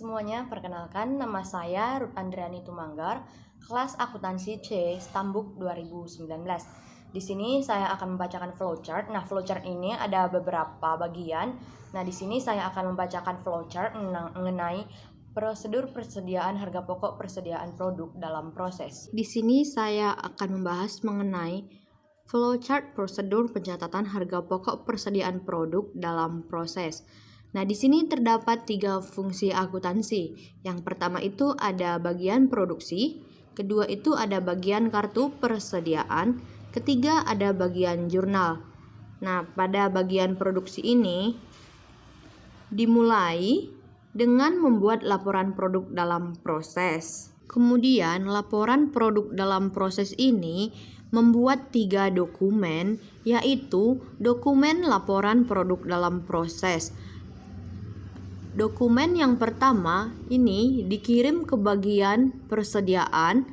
semuanya, perkenalkan nama saya Ruth Andriani Tumanggar, kelas akuntansi C, Stambuk 2019. Di sini saya akan membacakan flowchart. Nah, flowchart ini ada beberapa bagian. Nah, di sini saya akan membacakan flowchart mengenai prosedur persediaan harga pokok persediaan produk dalam proses. Di sini saya akan membahas mengenai flowchart prosedur pencatatan harga pokok persediaan produk dalam proses. Nah, di sini terdapat 3 fungsi akuntansi. Yang pertama itu ada bagian produksi, kedua itu ada bagian kartu persediaan, ketiga ada bagian jurnal. Nah, pada bagian produksi ini dimulai dengan membuat laporan produk dalam proses. Kemudian, laporan produk dalam proses ini membuat 3 dokumen, yaitu dokumen laporan produk dalam proses. Dokumen yang pertama ini dikirim ke bagian persediaan.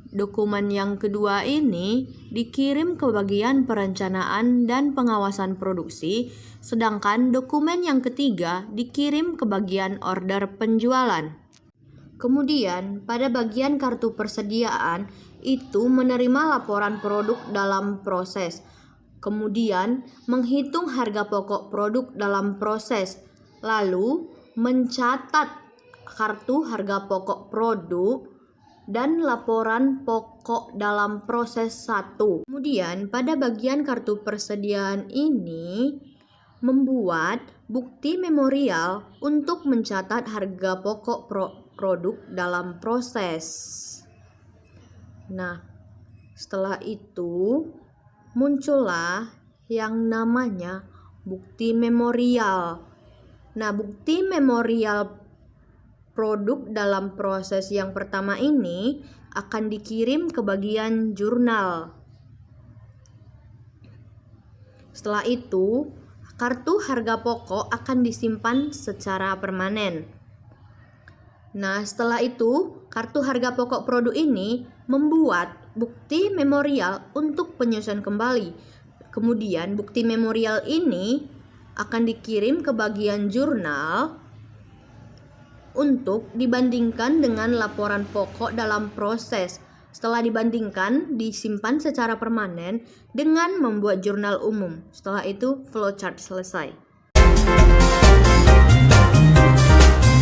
Dokumen yang kedua ini dikirim ke bagian perencanaan dan pengawasan produksi. Sedangkan dokumen yang ketiga dikirim ke bagian order penjualan. Kemudian pada bagian kartu persediaan itu menerima laporan produk dalam proses. Kemudian menghitung harga pokok produk dalam proses. Lalu mencatat kartu harga pokok produk dan laporan pokok dalam proses 1. Kemudian pada bagian kartu persediaan ini membuat bukti memorial untuk mencatat harga pokok produk dalam proses. Nah, setelah itu muncullah yang namanya bukti memorial. Nah, bukti memorial produk dalam proses yang pertama ini akan dikirim ke bagian jurnal. Setelah itu, kartu harga pokok akan disimpan secara permanen. Nah, setelah itu, kartu harga pokok produk ini membuat bukti memorial untuk penyusunan kembali. Kemudian, bukti memorial ini akan dikirim ke bagian jurnal untuk dibandingkan dengan laporan pokok dalam proses. Setelah dibandingkan, disimpan secara permanen dengan membuat jurnal umum. Setelah itu, flowchart selesai.